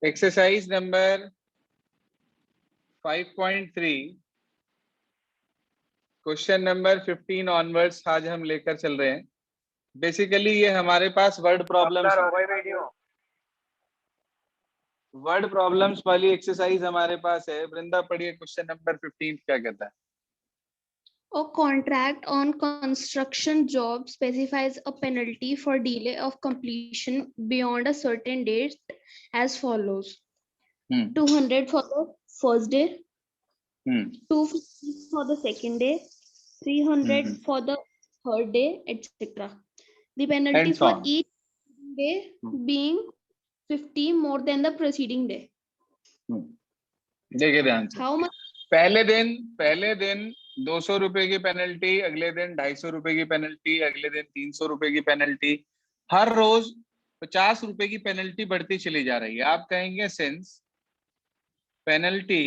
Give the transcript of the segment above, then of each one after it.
Exercise number 5.3 question number 15 onwards आज हम लेकर चल रहे हैं। बेसिकली ये हमारे पास वर्ड प्रॉब्लम्स वाली एक्सरसाइज हमारे पास है। वृंदा पढ़िए क्वेश्चन नंबर 15 क्या कहता है। A contract on construction job specifies a penalty for delay of completion beyond a certain date as follows. 200 for the first day, 250 for the second day, 300 for the third day, etc. The penalty And so for on. each day being 50 more than the preceding day. देखिए ध्यान से। How much? पहले दिन 200 रुपए की penalty, अगले दिन 250 रुपए की पेनल्टी, अगले दिन 300 रुपए की पेनल्टी, हर रोज 50 रुपए की पेनल्टी बढ़ती चली जा रही है। आप कहेंगे since penalty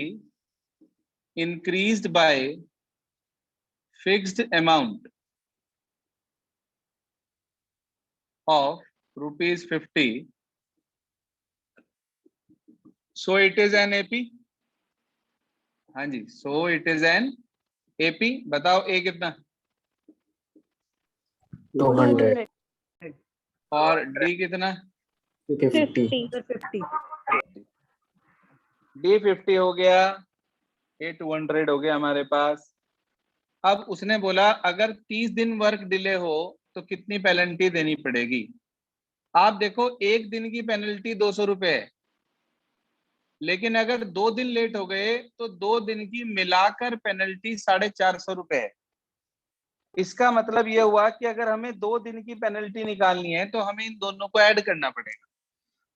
increased by fixed amount of ₹50, so it is an AP. हाँ जी, so it is an AP. बताओ ए कितना 200 और डी कितना 50 डी 50 हो गया, ए 200 हो गया हमारे पास। अब उसने बोला अगर 30 दिन वर्क डिले हो तो कितनी पेनल्टी देनी पड़ेगी। आप देखो एक दिन की पेनल्टी 200 रुपए है, लेकिन अगर 2 दिन लेट हो गए तो 2 दिन की मिलाकर पेनल्टी 450 रुपए है। इसका मतलब यह हुआ कि अगर हमें 2 दिन की पेनल्टी निकालनी है तो हमें इन दोनों को ऐड करना पड़ेगा।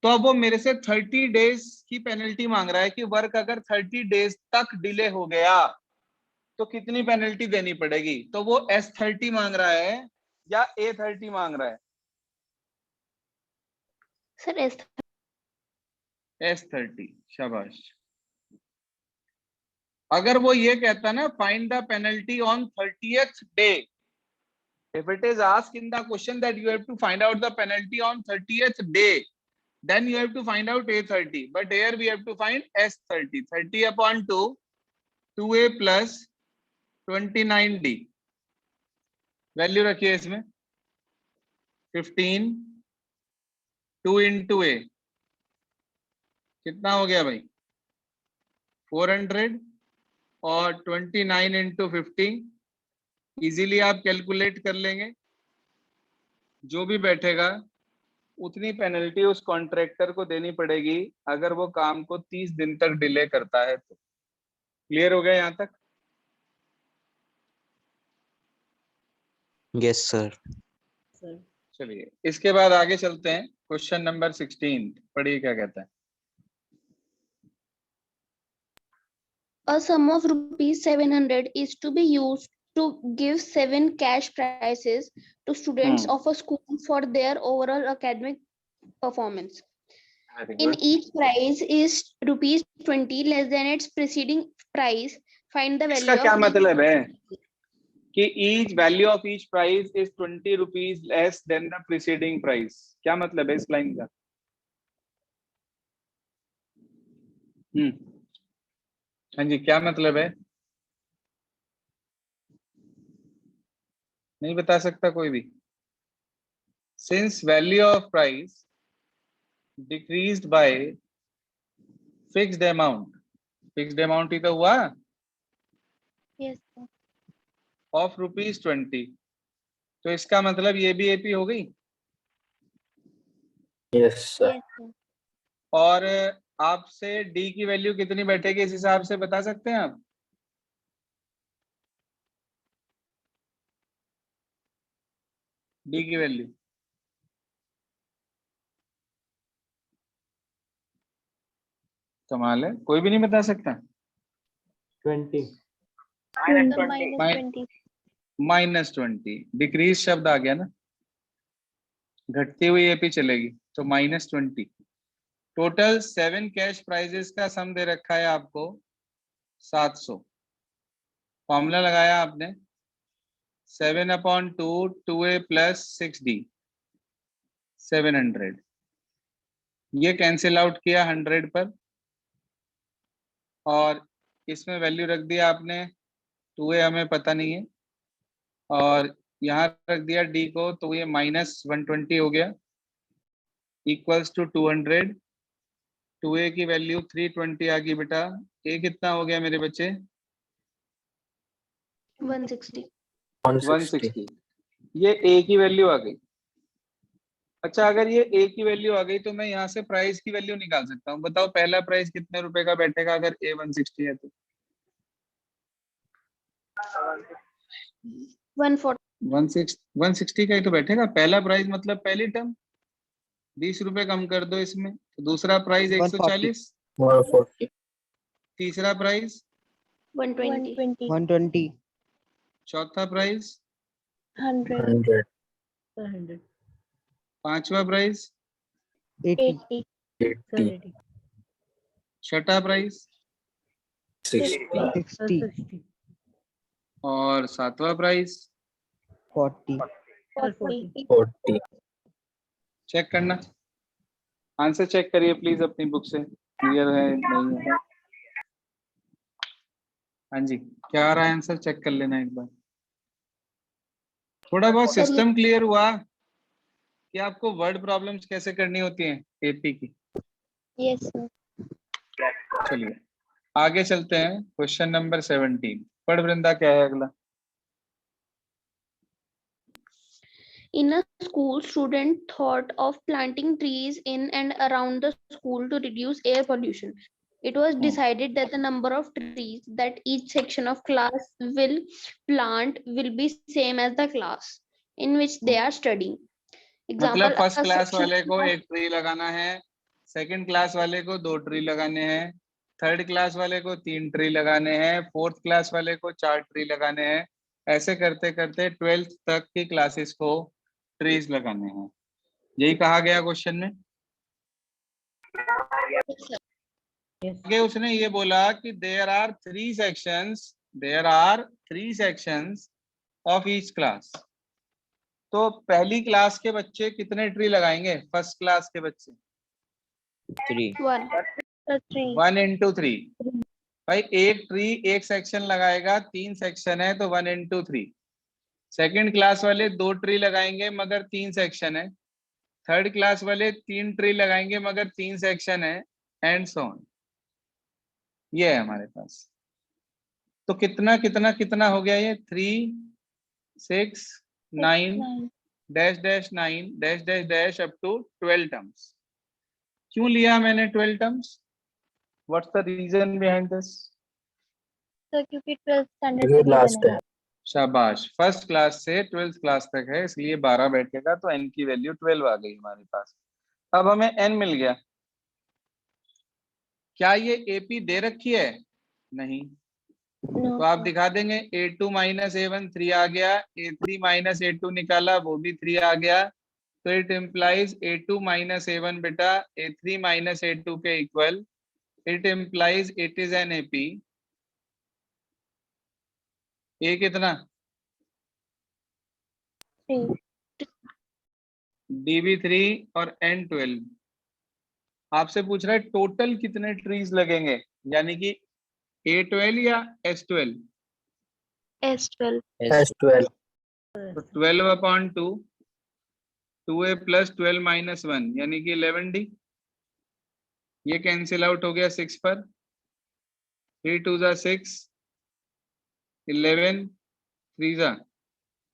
तो अब वो मेरे से 30 डेज की पेनल्टी मांग रहा है कि वर्क अगर 30 डेज तक डिले हो गया तो कितनी पेनल्टी देनी पड़ेगी। तो वो S30 मांग रहा है या A30 मांग रहा है। Sir, S30, शाबाश। अगर वो ये कहता ना find the penalty on 30th day, if it is asked in the question that you have to find out the penalty on 30th day, then you have to find out A30, but here we have to find S30. 30 upon 2, 2A plus 29D। Value रखिए इसमें 15, 2 into A कितना हो गया भाई 400 और 29 into 50 easily आप calculate कर लेंगे। जो भी बैठेगा उतनी पेनल्टी उस कॉन्ट्रैक्टर को देनी पड़ेगी अगर वो काम को 30 दिन तक डिले करता है तो। क्लियर हो गया यहां तक। Yes sir. चलिए इसके बाद आगे चलते हैं। क्वेश्चन नंबर 16 पढ़िए क्या कहता है। a sum of ₹700 is to be used to give 7 cash prizes to students of a school for their overall academic performance. In each prize is ₹20 less than its preceding prize. Find the value इसका क्या of मतलब है कि each value of each prize is 20 rupees less than the preceding price। क्या मतलब है इस line का। हाँ जी, क्या मतलब है। नहीं बता सकता कोई भी। Since value of price decreased by fixed amount ही तो हुआ yes sir. of ₹20, तो इसका मतलब ये भी एपी हो गई। Yes sir. Yes, sir. और आपसे डी की वैल्यू कितनी बैठेगी इस हिसाब से बता सकते हैं आप। डी की वैल्यू कमाल है, कोई भी नहीं बता सकता। 20 -20 डिक्रीज शब्द आ गया ना, घटती हुई एपी चलेगी तो -20। टोटल 7 कैश प्राइजेस का सम दे रखा है आपको 700। फॉर्मूला लगाया आपने 7/2 2A plus 6D 700। ये कैंसिल आउट किया 100 पर और इसमें वैल्यू रख दिया आपने 2a, हमें पता नहीं है, और यहाँ रख दिया d को, तो ये -120 हो गया इक्वल्स टू 200। 2a की वैल्यू 320 आ गई बेटा। a कितना हो गया मेरे बच्चे? 160। 160। ये a की वैल्यू आ गई। अच्छा, अगर ये a की वैल्यू आ गई तो मैं यहाँ से प्राइस की वैल्यू निकाल सकता हूँ। बताओ पहला प्राइस कितने रुपए का बैठेगा अगर a 160 है तो? 140। 160 का ही तो बैठेगा पहला प्राइस, मतलब पहली टर्म। 20 रुपए कम कर दो इसमें, तो दूसरा प्राइस 140, 140, तीसरा प्राइस 120। 120, चौथा प्राइस, 100। 100, पांचवा प्राइस, 80, 80, छठा प्राइस 60, 60, और सातवां प्राइस। 40, 40, चेक करना, आंसर चेक करिए प्लीज अपनी बुक से, क्लियर है नहीं है। हाँ जी, क्या आ रहा है आंसर, चेक कर लेना एक बार। थोड़ा बहुत सर, ये सिस्टम क्लियर हुआ कि आपको वर्ड प्रॉब्लम्स कैसे करनी होती हैं एपी की? Yes sir. चलिए आगे चलते हैं, क्वेश्चन नंबर 17। पढ़ वृंदा, क्या है अगला? In a school, student thought of planting trees in and around the school to reduce air pollution. It was decided that the number of trees that each section of class will plant will be same as the class in which they are studying. मतलब Example, first a class section वाले को of 1 tree लगाना है, second class वाले को 2 tree लगाने हैं, third class वाले को 3 ट्री लगाने हैं, फोर्थ क्लास वाले को 4 ट्री लगाने हैं। ऐसे करते करते 12th तक की क्लासेस को ट्रीज लगाने हैं। यही कहा गया क्वेश्चन में। आगे उसने ये बोला कि there are 3 sections of each class. तो पहली क्लास के बच्चे कितने ट्री लगाएंगे? फर्स्ट क्लास के बच्चे 1. 1 into 3। भाई एक ट्री एक सेक्शन लगाएगा, 3 सेक्शन है तो 1 into 3। सेकंड क्लास वाले 2 ट्री लगाएंगे मगर 3 सेक्शन है, थर्ड क्लास वाले 3 ट्री लगाएंगे मगर 3 सेक्शन है, एंड सो ऑन। ये है हमारे पास। तो कितना कितना कितना हो गया ये? 3, 6, 9 dash dash 9 dash dash dash up to 12 terms. क्यों लिया मैंने 12 terms? What's the reason behind this? Sir क्योंकि 12th स्टैंडर्ड ये के लास्ट है। शाबाश, फर्स्ट क्लास से 12th क्लास तक है, इसलिए 12 बैठेगा, तो n की वैल्यू 12 आ गई हमारे पास। अब हमें n मिल गया। क्या ये AP दे रखी है? नहीं। तो आप दिखा देंगे A2 माइनस A1 3 आ गया, A3 माइनस A2 निकाला वो भी 3 आ गया। तो it implies A2 minus A1 बेटा A3 माइनस A2 के equal. It implies it is N AP। A कितना? DB3 और N12। आपसे पूछ रहा है टोटल कितने ट्रीज लगेंगे, यानी कि A12 या S12? S12. S12, तो 12/2, 2A प्लस 12 माइनस 1 यानी कि 11D। ये कैंसिल आउट हो गया 6 पर, 3 2 जा 6, 11 3 जा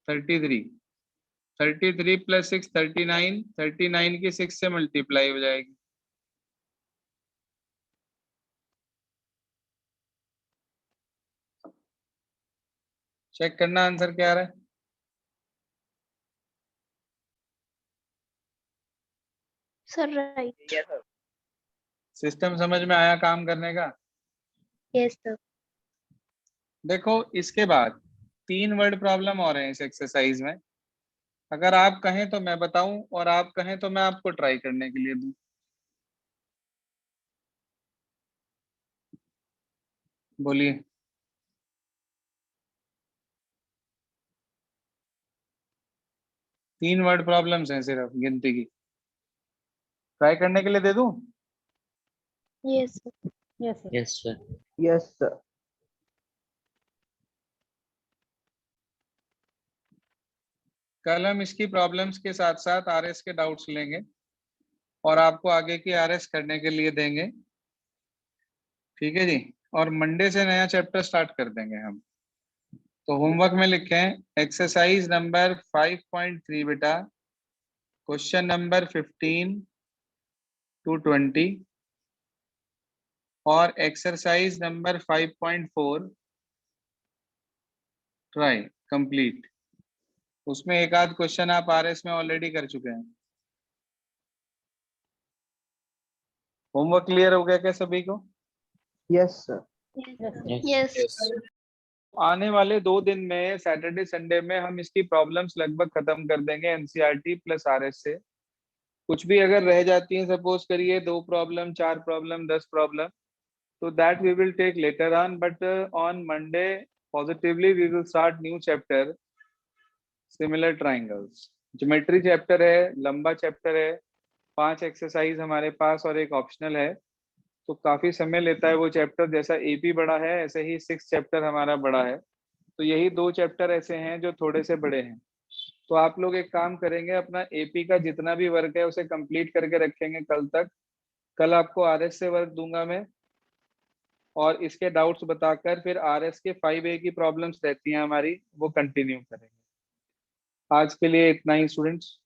33, 33 प्लस 6 39, 39 की 6 से मल्टीप्लाई हो जाएगी। चेक करना आंसर क्या आ रहा है। Sir, right. सिस्टम समझ में आया काम करने का? Yes, sir. देखो इसके बाद 3 वर्ड प्रॉब्लम और हैं इस एक्सरसाइज में। अगर आप कहें तो मैं बताऊं और आप कहें तो मैं आपको ट्राई करने के लिए दूं। बोलिए। 3 वर्ड प्रॉब्लम्स हैं सिर्फ गिनती की। ट्राई करने के लिए दे दूं? Yes. Yes, sir. Yes, sir. कल हम इसकी प्रॉब्लम्स के साथ साथ आरएस के डाउट्स लेंगे और आपको आगे की आरएस करने के लिए देंगे, ठीक है जी। और मंडे से नया चैप्टर स्टार्ट कर देंगे हम। तो होमवर्क में लिखें एक्सरसाइज नंबर 5.3 बेटा, क्वेश्चन नंबर 15 to 20 और एक्सरसाइज नंबर 5.4 ट्राई कंप्लीट। उसमें एक आध क्वेश्चन आप आरएस में ऑलरेडी कर चुके हैं। होमवर्क क्लियर हो गया क्या सभी को? Yes, sir. Yes. आने वाले 2 दिन में सैटरडे संडे में हम इसकी प्रॉब्लम्स लगभग खत्म कर देंगे एनसीईआरटी प्लस आरएस से। कुछ भी अगर रह जाती है, सपोज करिए 2 प्रॉब्लम, 4 प्रॉब्लम, 10 प्रॉब्लम, तो that we will take later on, but on Monday positively we will start new chapter similar triangles. Geometry chapter है, लंबा चैप्टर है, 5 एक्सरसाइज हमारे पास और एक ऑप्शनल है, तो काफी समय लेता है वो चैप्टर। जैसा एपी बड़ा है ऐसे ही 6 चैप्टर हमारा बड़ा है, तो यही 2 चैप्टर ऐसे हैं जो थोड़े से बड़े हैं। तो आप लोग एक काम करेंगे, अपना एपी का जितना भी वर्क है उसे कंप्लीट करके रखेंगे कल तक। कल आपको आरएस से वर्क दूंगा मैं और इसके डाउट्स बताकर फिर आरएस के 5A की प्रॉब्लम्स रहती हैं हमारी, वो कंटिन्यू करेंगे। आज के लिए इतना ही स्टूडेंट्स।